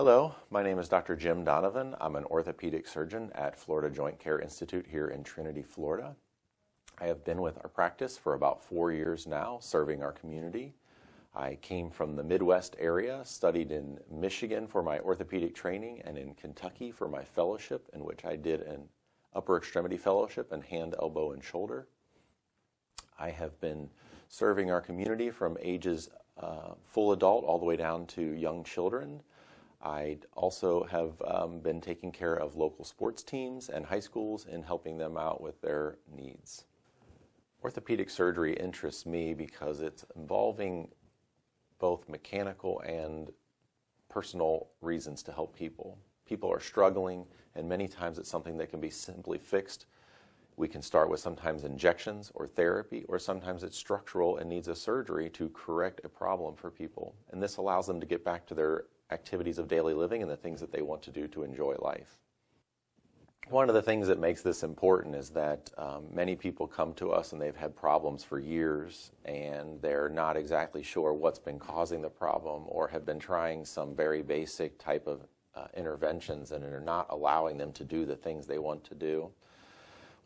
Hello, my name is Dr. Jim Donovan. I'm an orthopedic surgeon at Florida Joint Care Institute here in Trinity, Florida. I have been with our practice for about 4 years now, serving our community. I came from the Midwest area, studied in Michigan for my orthopedic training and in Kentucky for my fellowship, in which I did an upper extremity fellowship in hand, elbow, and shoulder. I have been serving our community from ages full adult all the way down to young children. I also have been taking care of local sports teams and high schools and helping them out with their needs. Orthopedic surgery interests me because it's involving both mechanical and personal reasons to help people. People are struggling, and many times it's something that can be simply fixed. We can start with sometimes injections or therapy, or sometimes it's structural and needs a surgery to correct a problem for people. And this allows them to get back to their activities of daily living and the things that they want to do to enjoy life. One of the things that makes this important is that many people come to us and they've had problems for years and they're not exactly sure what's been causing the problem, or have been trying some very basic type of interventions and are not allowing them to do the things they want to do.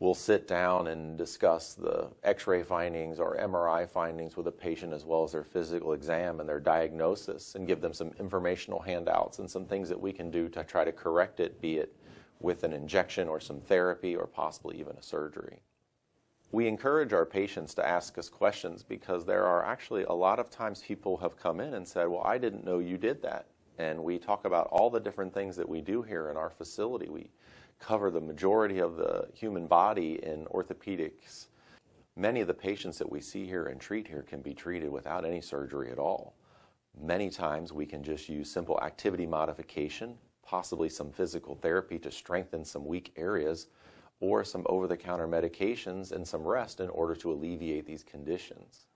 We'll sit down and discuss the x-ray findings or MRI findings with a patient, as well as their physical exam and their diagnosis, and give them some informational handouts and some things that we can do to try to correct it, be it with an injection or some therapy or possibly even a surgery. We encourage our patients to ask us questions, because there are actually a lot of times people have come in and said, well, I didn't know you did that. And we talk about all the different things that we do here in our facility. We cover the majority of the human body in orthopedics. Many of the patients that we see here and treat here can be treated without any surgery at all. Many times we can just use simple activity modification, possibly some physical therapy to strengthen some weak areas, or some over-the-counter medications and some rest in order to alleviate these conditions.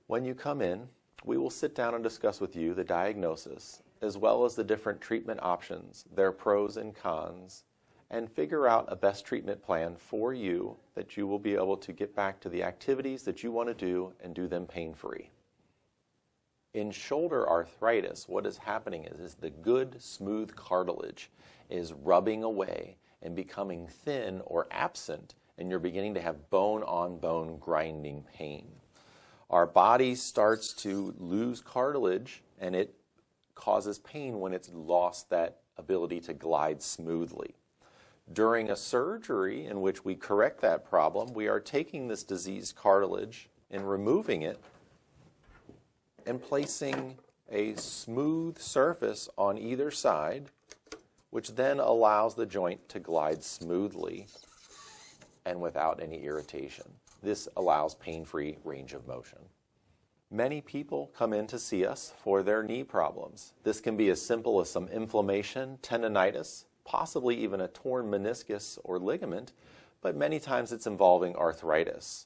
When you come in, we will sit down and discuss with you the diagnosis, as well as the different treatment options, their pros and cons, and figure out a best treatment plan for you that you will be able to get back to the activities that you want to do and do them pain-free. In shoulder arthritis, what is happening is the good, smooth cartilage is rubbing away and becoming thin or absent, and you're beginning to have bone-on-bone grinding pain. Our body starts to lose cartilage, and it causes pain when it's lost that ability to glide smoothly. During a surgery in which we correct that problem, we are taking this diseased cartilage and removing it and placing a smooth surface on either side, which then allows the joint to glide smoothly and without any irritation. This allows pain-free range of motion. Many people come in to see us for their knee problems. This can be as simple as some inflammation, tendonitis, possibly even a torn meniscus or ligament, but many times it's involving arthritis.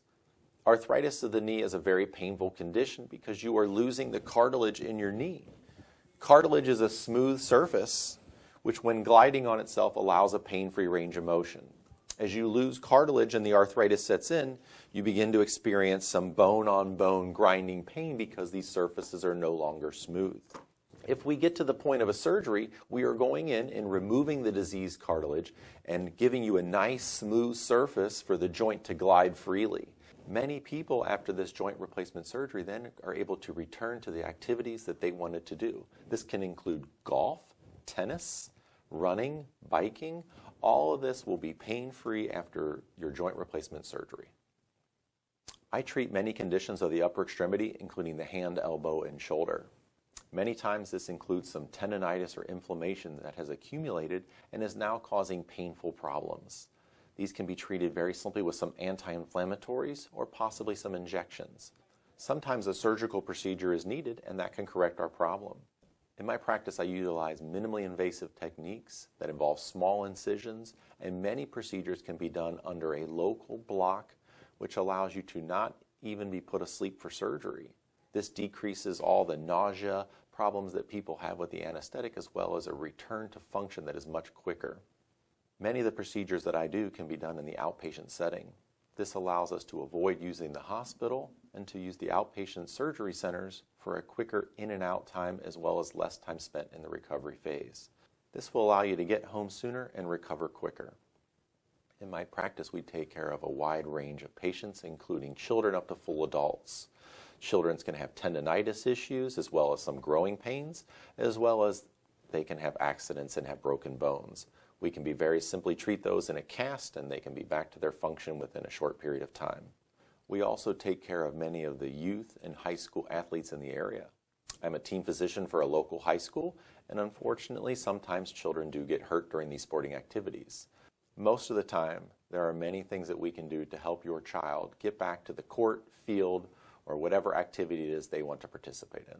Arthritis of the knee is a very painful condition because you are losing the cartilage in your knee. Cartilage is a smooth surface which, when gliding on itself, allows a pain-free range of motion. As you lose cartilage and the arthritis sets in, you begin to experience some bone-on-bone grinding pain because these surfaces are no longer smooth. If we get to the point of a surgery, we are going in and removing the diseased cartilage and giving you a nice, smooth surface for the joint to glide freely. Many people after this joint replacement surgery then are able to return to the activities that they wanted to do. This can include golf, tennis, running, biking. All of this will be pain-free after your joint replacement surgery. I treat many conditions of the upper extremity, including the hand, elbow, and shoulder. Many times this includes some tendonitis or inflammation that has accumulated and is now causing painful problems. These can be treated very simply with some anti-inflammatories or possibly some injections. Sometimes a surgical procedure is needed, and that can correct our problem. In my practice, I utilize minimally invasive techniques that involve small incisions, and many procedures can be done under a local block, which allows you to not even be put asleep for surgery. This decreases all the nausea problems that people have with the anesthetic, as well as a return to function that is much quicker. Many of the procedures that I do can be done in the outpatient setting. This allows us to avoid using the hospital and to use the outpatient surgery centers for a quicker in and out time as well as less time spent in the recovery phase. This will allow you to get home sooner and recover quicker. In my practice, we take care of a wide range of patients, including children up to full adults. Children can have tendonitis issues as well as some growing pains, as well as they can have accidents and have broken bones. We can very simply treat those in a cast, and they can be back to their function within a short period of time. We also take care of many of the youth and high school athletes in the area. I'm a team physician for a local high school, and unfortunately, sometimes children do get hurt during these sporting activities. Most of the time, there are many things that we can do to help your child get back to the court, field, or whatever activity it is they want to participate in.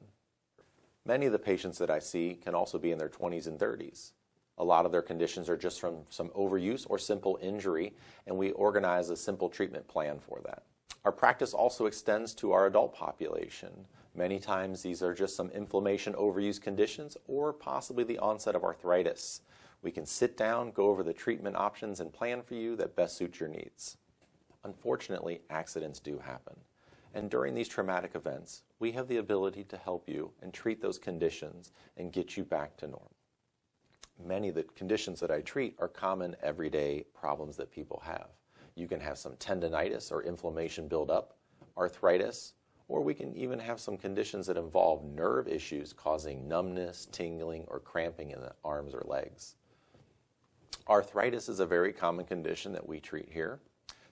Many of the patients that I see can also be in their 20s and 30s. A lot of their conditions are just from some overuse or simple injury, and we organize a simple treatment plan for that. Our practice also extends to our adult population. Many times these are just some inflammation overuse conditions or possibly the onset of arthritis. We can sit down, go over the treatment options and plan for you that best suit your needs. Unfortunately, accidents do happen. And during these traumatic events, we have the ability to help you and treat those conditions and get you back to normal. Many of the conditions that I treat are common everyday problems that people have. You can have some tendonitis or inflammation build up, arthritis, or we can even have some conditions that involve nerve issues causing numbness, tingling, or cramping in the arms or legs. Arthritis is a very common condition that we treat here.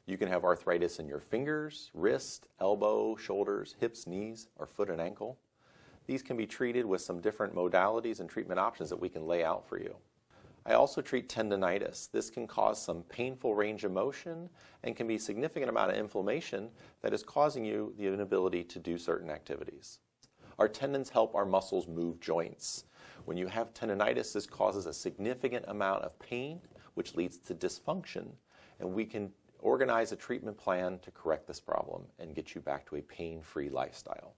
You can have arthritis in your fingers, wrist, elbow, shoulders, hips, knees, or foot and ankle. These can be treated with some different modalities and treatment options that we can lay out for you. I also treat tendonitis. This can cause some painful range of motion and can be a significant amount of inflammation that is causing you the inability to do certain activities. Our tendons help our muscles move joints. When you have tendonitis, this causes a significant amount of pain, which leads to dysfunction, and we can organize a treatment plan to correct this problem and get you back to a pain-free lifestyle.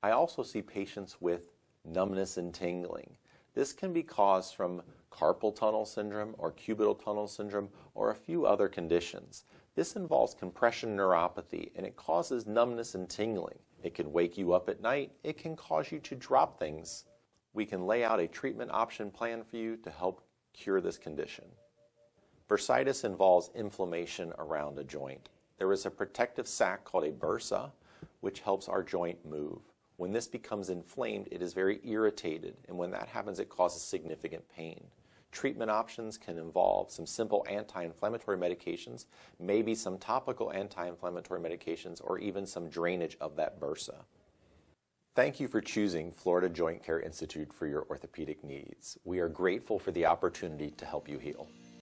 I also see patients with numbness and tingling. This can be caused from carpal tunnel syndrome or cubital tunnel syndrome or a few other conditions. This involves compression neuropathy, and it causes numbness and tingling. It can wake you up at night. It can cause you to drop things. We can lay out a treatment option plan for you to help cure this condition. Bursitis involves inflammation around a joint. There is a protective sac called a bursa, which helps our joint move. When this becomes inflamed, it is very irritated, and when that happens, it causes significant pain. Treatment options can involve some simple anti-inflammatory medications, maybe some topical anti-inflammatory medications, or even some drainage of that bursa. Thank you for choosing Florida Joint Care Institute for your orthopedic needs. We are grateful for the opportunity to help you heal.